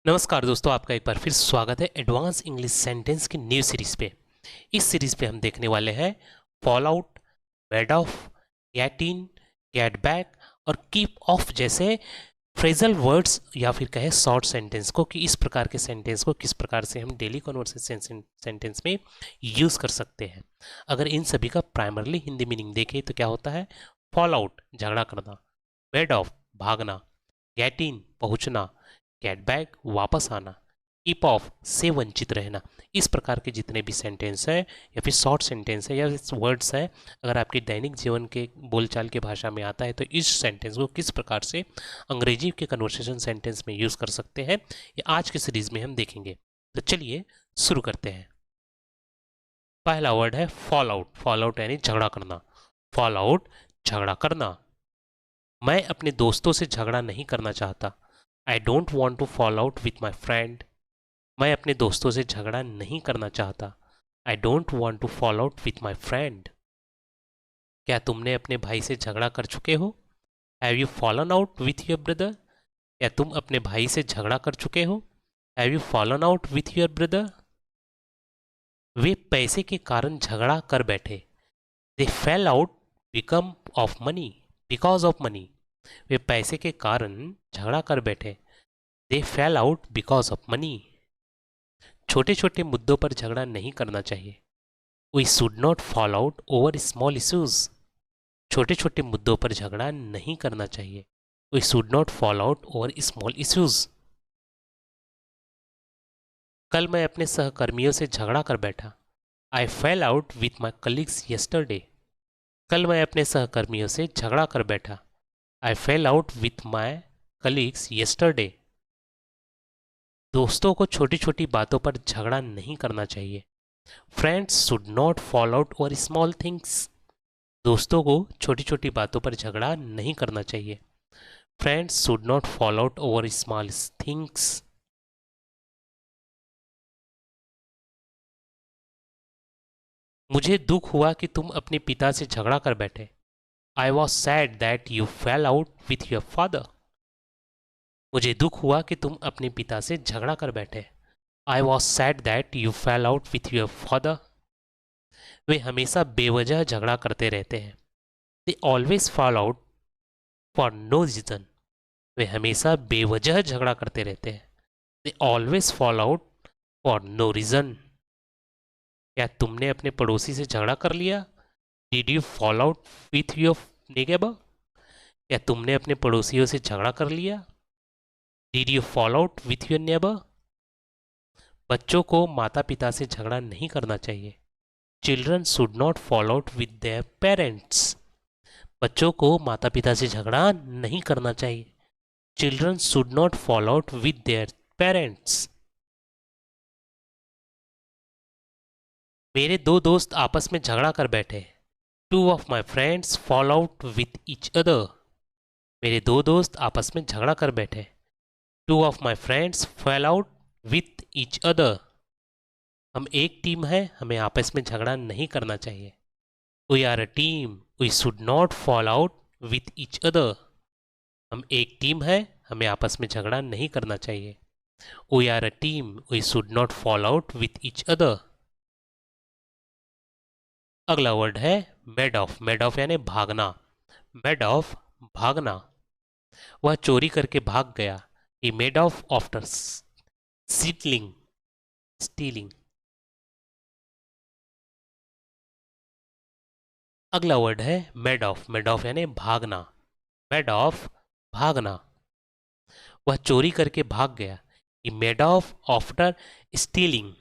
नमस्कार दोस्तों, आपका एक बार फिर स्वागत है एडवांस इंग्लिश सेंटेंस की न्यू सीरीज पे। इस सीरीज पे हम देखने वाले हैं fall out, bed of, get in, get back और कीप ऑफ जैसे फ्रेजल वर्ड्स या फिर कहे शॉर्ट सेंटेंस को कि इस प्रकार के सेंटेंस को किस प्रकार से हम डेली कन्वर्सेशन सेंटेंस में यूज कर सकते हैं। अगर इन सभी का प्राइमरली हिंदी मीनिंग देखें तो क्या होता है? फॉल आउट झगड़ा करना, बेड ऑफ भागना, गेट इन पहुंचना, गेट बैक वापस आना, कीप ऑफ से वंचित रहना। इस प्रकार के जितने भी सेंटेंस है या फिर शॉर्ट सेंटेंस है या वर्ड्स है, अगर आपके दैनिक जीवन के बोलचाल की भाषा में आता है तो इस सेंटेंस को किस प्रकार से अंग्रेजी के कन्वर्सेशन सेंटेंस में यूज़ कर सकते हैं, ये आज के सीरीज में हम देखेंगे। तो चलिए शुरू करते हैं। पहला वर्ड है फॉल आउट। फॉल आउट यानी झगड़ा करना। फॉल आउट झगड़ा करना। मैं अपने दोस्तों से झगड़ा नहीं करना चाहता। I don't want to fall out with my friend. मैं अपने दोस्तों से झगड़ा नहीं करना चाहता। I don't want to fall out with my friend. क्या तुमने अपने भाई से झगड़ा कर चुके हो? Have you fallen out with your brother? क्या तुम अपने भाई से झगड़ा कर चुके हो? Have you fallen out with your brother? वे पैसे के कारण झगड़ा कर बैठे। They fell out become of money because of money. वे पैसे के कारण झगड़ा कर बैठे। They fell out because of money. छोटे छोटे मुद्दों पर झगड़ा नहीं करना चाहिए। We should not fall out over small issues. छोटे छोटे मुद्दों पर झगड़ा नहीं करना चाहिए। We should not fall out over small issues. कल मैं अपने सहकर्मियों से झगड़ा कर बैठा। I fell out with my colleagues yesterday. कल मैं अपने सहकर्मियों से झगड़ा कर बैठा। I fell out with my colleagues yesterday. दोस्तों को छोटी छोटी बातों पर झगड़ा नहीं करना चाहिए। Friends should not fall out over small things. दोस्तों को छोटी छोटी बातों पर झगड़ा नहीं करना चाहिए। Friends should not fall out over small things. मुझे दुख हुआ कि तुम अपने पिता से झगड़ा कर बैठे। I was sad that you fell out with your father. मुझे दुख हुआ कि तुम अपने पिता से झगड़ा कर बैठे। I was sad that you fell out with your father. वे हमेशा बेवजह झगड़ा करते रहते हैं। They always fall out for no reason. वे हमेशा बेवजह झगड़ा करते रहते हैं। They always fall out for no reason. क्या तुमने अपने पड़ोसी से झगड़ा कर लिया? Did you fall out with your neighbour? क्या तुमने अपने पड़ोसियों से झगड़ा कर लिया? Did you fall out with your neighbour? बच्चों को माता पिता से झगड़ा नहीं करना चाहिए। Children should not fall out with their parents. बच्चों को माता पिता से झगड़ा नहीं करना चाहिए। Children should not fall out with their parents. मेरे दो दोस्त आपस में झगड़ा कर बैठे। Two of my friends fall out with each other. मेरे दो दोस्त आपस में झगड़ा कर बैठे। Two of my friends fall out with each other. हम एक टीम है, हमें आपस में झगड़ा नहीं करना चाहिए। We are a team, we should not fall out with each other. हम एक टीम है, हमें आपस में झगड़ा नहीं करना चाहिए। We are a team, we should not fall out with each other. अगला वर्ड है मेड ऑफ। मेड ऑफ यानी भागना। मेड ऑफ भागना। वह चोरी करके भाग गया। He made off after stealing. Stealing. अगला वर्ड है मेड ऑफ। मेड ऑफ यानी भागना। मेड ऑफ भागना। वह चोरी करके भाग गया। He made off after stealing.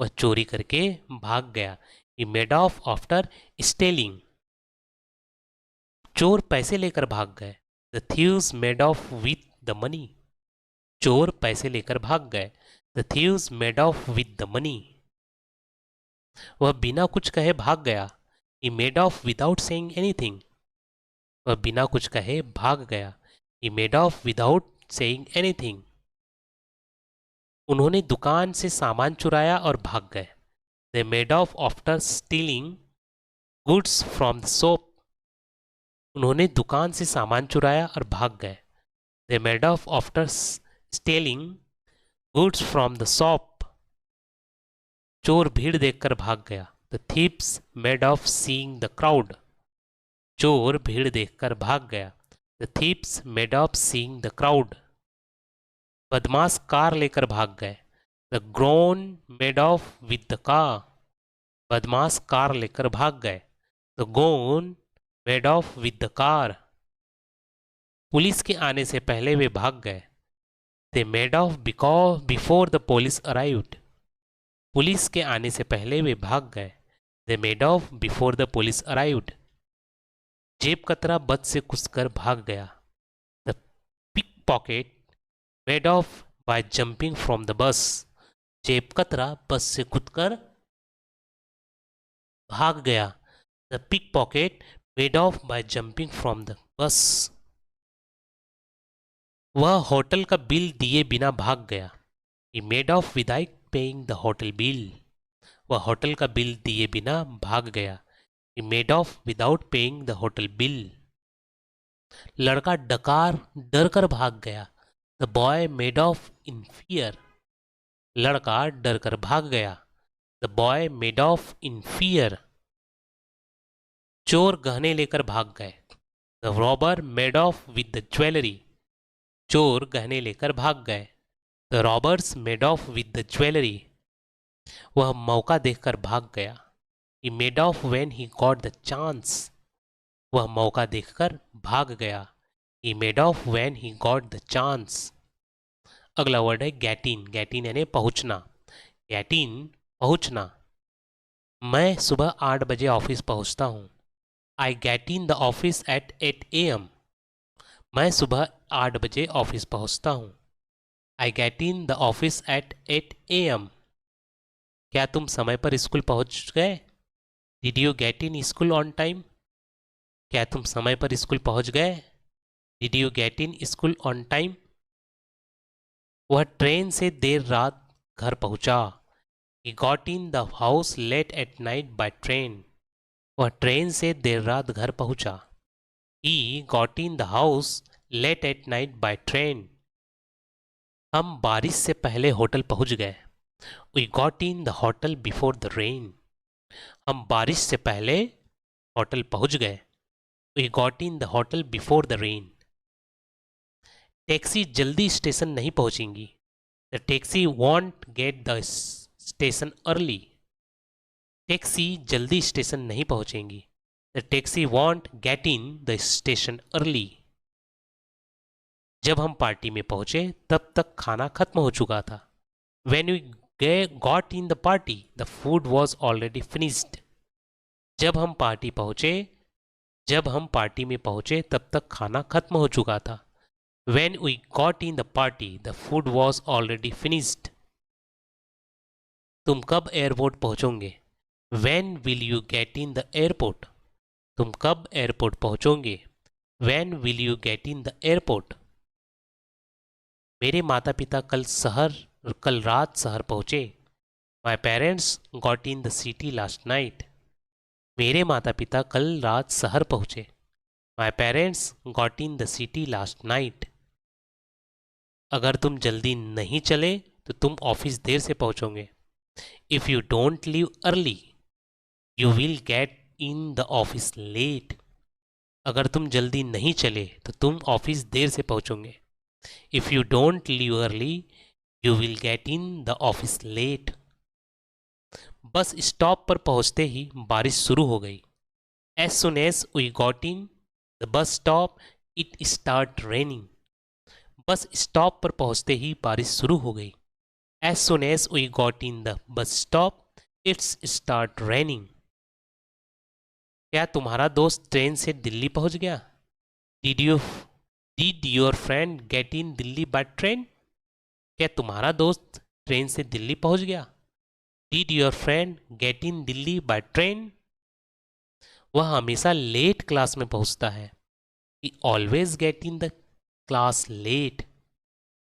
वह चोरी करके भाग गया। He made off after stealing. चोर पैसे लेकर भाग गए। The thieves made off with the money. चोर पैसे लेकर भाग गए। The thieves made off with the money. वह बिना कुछ कहे भाग गया। He made off without saying anything. वह बिना कुछ कहे भाग गया। He made off without saying anything. उन्होंने दुकान से सामान चुराया और भाग गए। They made off after stealing goods from the shop. उन्होंने दुकान से सामान चुराया और भाग गए। They made off after stealing goods from the shop. चोर भीड़ देखकर भाग गया। The thieves made off seeing the crowd. चोर भीड़ देखकर भाग गया। The thieves made off seeing the crowd. बदमाश कार लेकर भाग गए। द ग्रोन made off with the car. बदमाश कार लेकर भाग गए। The goons made off with the car. Police के आने से पहले वे भाग गए। They made off because before the police arrived. पुलिस के आने से पहले वे भाग गए। They made off before the police arrived. जेब कतरा बस से घुसकर भाग गया। The pickpocket made off by jumping from the bus. जेब कतरा बस से कूदकर भाग गया। The pickpocket made off by jumping from the बस। वह होटल का बिल दिए बिना भाग गया। He made off without paying the hotel bill. वह होटल का बिल दिए बिना भाग गया। He made off without paying the hotel bill. लड़का डकार डर कर भाग गया। The boy made off in fear. लड़का डर कर भाग गया। The boy made off in fear. चोर गहने लेकर भाग गए। The robber made off with the jewelry. चोर गहने लेकर भाग गए। The robbers made off with the jewelry. वह मौका देखकर भाग गया। He made off when he got the chance. वह मौका देखकर भाग गया। He made off when he got the chance. अगला वर्ड है get in. Get in यानी पहुंचना। Get in पहुंचना। मैं सुबह 8 बजे ऑफिस पहुंचता हूँ। I get in the office at 8 a.m. मैं सुबह 8 बजे ऑफिस पहुंचता हूँ। I get in the office at 8 a.m. क्या तुम समय पर स्कूल पहुंच गए? Did you get in school on time? क्या तुम समय पर स्कूल पहुंच गए? Did you get in school on time? वह ट्रेन से देर रात घर पहुंचा। He got in the house late at night by train. वह ट्रेन से देर रात घर पहुंचा। He got in the house late at night by train. हम बारिश से पहले होटल पहुंच गए। We got in the hotel before the rain. हम बारिश से पहले होटल पहुंच गए। We got in the hotel before the rain. Taxi जल्दी स्टेशन नहीं पहुंचेंगी। The taxi won't get the station early. Taxi जल्दी स्टेशन नहीं पहुंचेंगी। The taxi won't get in the station early. जब हम पार्टी में पहुंचे तब तक खाना खत्म हो चुका था। When we got in the party, the food was already finished. जब हम पार्टी में पहुंचे तब तक खाना खत्म हो चुका था। When we got in the party, the food was already finished. तुम कब एयरपोर्ट पहुंचोगे? When will you get in the airport? तुम कब एयरपोर्ट पहुंचोगे? When will you get in the airport? मेरे माता पिता कल रात शहर पहुंचे। My parents got in the city last night. मेरे माता पिता कल रात शहर पहुंचे। My parents got in the city last night. अगर तुम जल्दी नहीं चले तो तुम ऑफिस देर से पहुंचोगे। If you don't leave early, you will get in the office late. अगर तुम जल्दी नहीं चले तो तुम ऑफिस देर से पहुंचोगे। If you don't leave early, you will get in the office late. Bus stop पर पहुंचते ही बारिश शुरू हो गई। As soon as we got in the bus stop, it started raining. Bus stop पर पहुंचते ही बारिश शुरू हो गई। As soon as we got in the bus stop, it started raining. क्या तुम्हारा दोस्त ट्रेन से दिल्ली पहुंच गया? Did your friend get in Delhi by train? क्या तुम्हारा दोस्त ट्रेन से दिल्ली पहुंच गया? Did your friend get in Delhi by train? वह हमेशा लेट क्लास में पहुंचता है। He always get in the class late.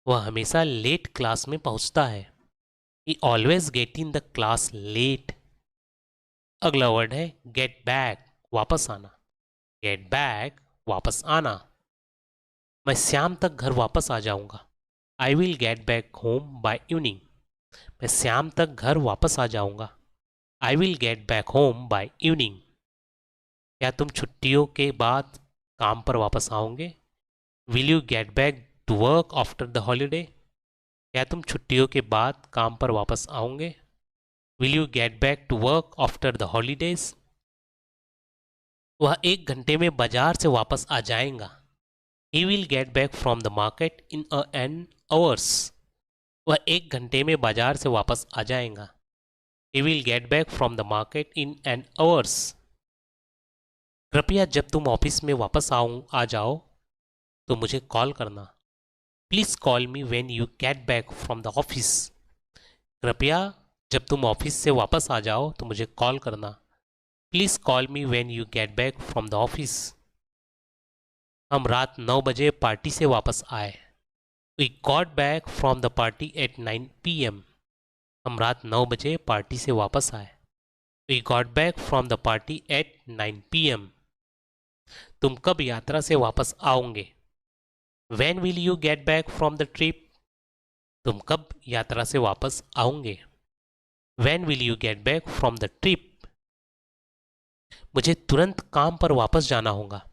वह हमेशा लेट क्लास में पहुंचता है। He always get in the class late. अगला वर्ड है get back, वापस आना। Get back, वापस आना। मैं शाम तक घर वापस आ जाऊंगा। I will get back home by evening. मैं शाम तक घर वापस आ जाऊंगा। I will get back home by evening. क्या तुम छुट्टियों के बाद काम पर वापस आओगे? Will you get back to work after the holiday? क्या तुम छुट्टियों के बाद काम पर वापस आओगे? Will you get back to work after the holidays? वह 1 घंटे में बाजार से वापस आ जाएगा। He will get back from the market in an hours. वह 1 घंटे में बाजार से वापस आ जाएगा। He will get back from the market in an hours. कृपया जब तुम ऑफिस में वापस आ जाओ तो मुझे कॉल करना। Please call me when you get back from the office. कृपया जब तुम ऑफिस से वापस आ जाओ तो मुझे कॉल करना। Please call me when you get back from the office. हम रात 9 बजे पार्टी से वापस आए। We got back from the party at 9 PM। हम रात 9 बजे पार्टी से वापस आए। We got back from the party at 9 PM। तुम कब यात्रा से वापस आओगे? When will you get back from the trip? तुम कब यात्रा से वापस आओगे? When will you get back from the trip? मुझे तुरंत काम पर वापस जाना होगा।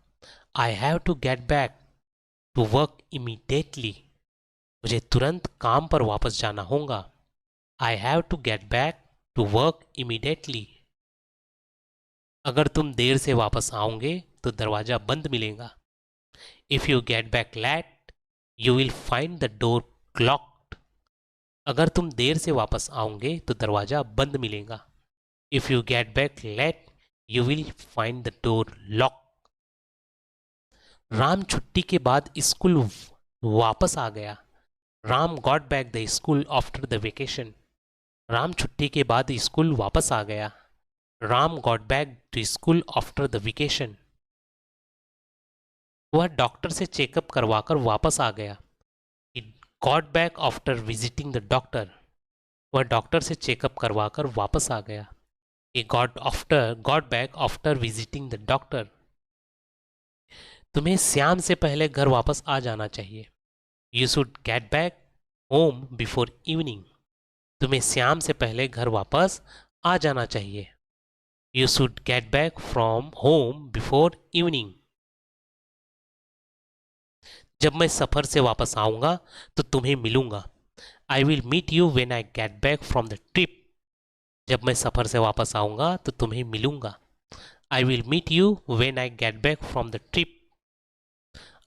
I have to get back to work immediately। मुझे तुरंत काम पर वापस जाना होगा। I have to get back to work immediately। अगर तुम देर से वापस आओगे तो दरवाज़ा बंद मिलेगा। If you get back late, you will find the door locked। अगर तुम देर से वापस आओगे तो दरवाज़ा बंद मिलेगा। If you get back late, you will find the door locked। Ram छुट्टी के बाद स्कूल वापस आ गया। Ram got back the school after the vacation. Ram छुट्टी के बाद स्कूल वापस आ गया। Ram got back to school after the vacation. वह डॉक्टर से चेकअप करवाकर वापस आ गया। He got back after visiting the doctor। वह डॉक्टर से चेकअप करवाकर वापस आ गया। He got back after visiting the doctor। तुम्हें शाम से पहले घर वापस आ जाना चाहिए। You should get back home before evening। तुम्हें शाम से पहले घर वापस आ जाना चाहिए। You should get back from home before evening। जब मैं सफ़र से वापस आऊँगा तो तुम्हें मिलूँगा। I will meet you when I get back from the trip. जब मैं सफ़र से वापस आऊँगा तो तुम्हें मिलूँगा। I will meet you when I get back from the trip.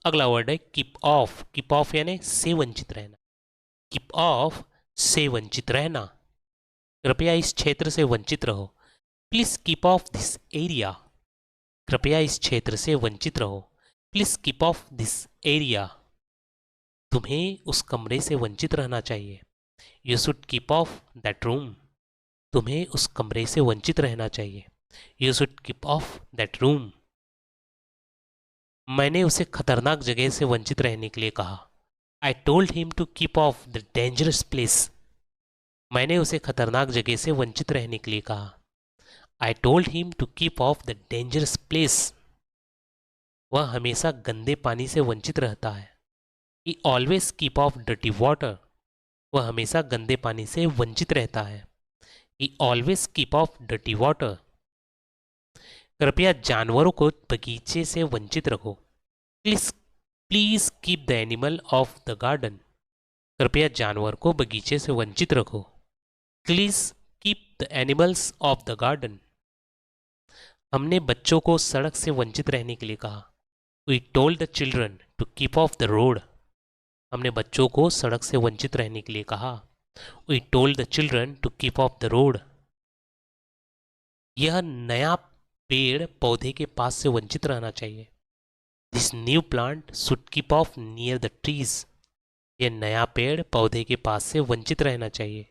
अगला वर्ड है कीप ऑफ। कीप ऑफ यानी से वंचित रहना। कीप ऑफ से वंचित रहना। कृपया इस क्षेत्र से वंचित रहो। Please keep off this area. कृपया इस क्षेत्र से वंचित रहो। Please keep off this area. तुम्हें उस कमरे से वंचित रहना चाहिए। You should keep of that room. तुम्हें उस कमरे से वंचित रहना चाहिए। You should keep of that room. मैंने उसे खतरनाक जगह से वंचित रहने के लिए कहा। I told him to keep off the dangerous place. मैंने उसे खतरनाक जगह से वंचित रहने के लिए कहा। I told him to keep off the dangerous place. वह हमेशा गंदे पानी से वंचित रहता है। He always keep off dirty water। वह हमेशा गंदे पानी से वंचित रहता है। He always keep off dirty water। कृपया जानवरों को बगीचे से वंचित रखो। Please keep the animal of the garden. कृपया जानवर को बगीचे से वंचित रखो। Please keep the animals of the garden. हमने बच्चों को सड़क से वंचित रहने के लिए कहा। We told the children to keep off the road। हमने बच्चों को सड़क से वंचित रहने के लिए कहा। We told the children to keep off the road। यह नया पेड़ पौधे के पास से वंचित रहना चाहिए। This new plant should keep off near the trees। यह नया पेड़ पौधे के पास से वंचित रहना चाहिए।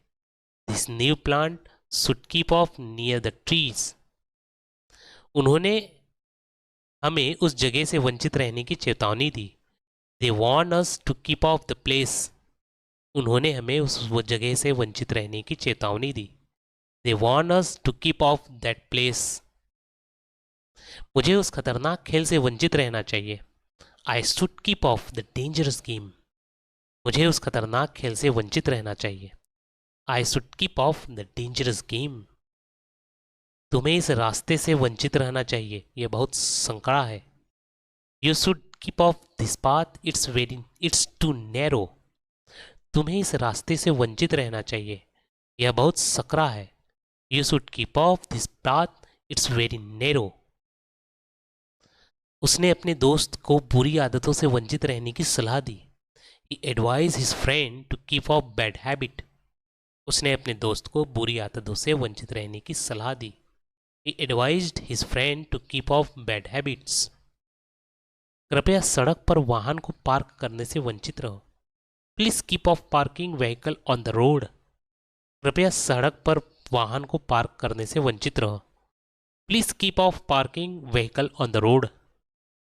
This new plant should keep off near the trees। उन्होंने हमें उस जगह से वंचित रहने की चेतावनी दी। They warn us to keep off the place। उन्होंने हमें उस जगह से वंचित रहने की चेतावनी दी। They warn us to keep off that place। मुझे उस खतरनाक खेल से वंचित रहना चाहिए। I should keep off the dangerous game। मुझे उस खतरनाक खेल से वंचित रहना चाहिए। I should keep off the dangerous game. तुम्हें इस रास्ते से वंचित रहना चाहिए, यह बहुत संकरा है। You should keep off this path, it's too narrow. तुम्हें इस रास्ते से वंचित रहना चाहिए, यह बहुत सकरा है। You should keep off this path, it's very narrow. उसने अपने दोस्त को बुरी आदतों से वंचित रहने की सलाह दी। He advised his friend to keep off bad habit. उसने अपने दोस्त को बुरी आदतों से वंचित रहने की सलाह दी। He advised his friend to keep off bad habits. कृपया सड़क पर वाहन को पार्क करने से वंचित रहो। Please keep off parking vehicle on the road. कृपया सड़क पर वाहन को पार्क करने से वंचित रहो। Please keep off parking vehicle on the road.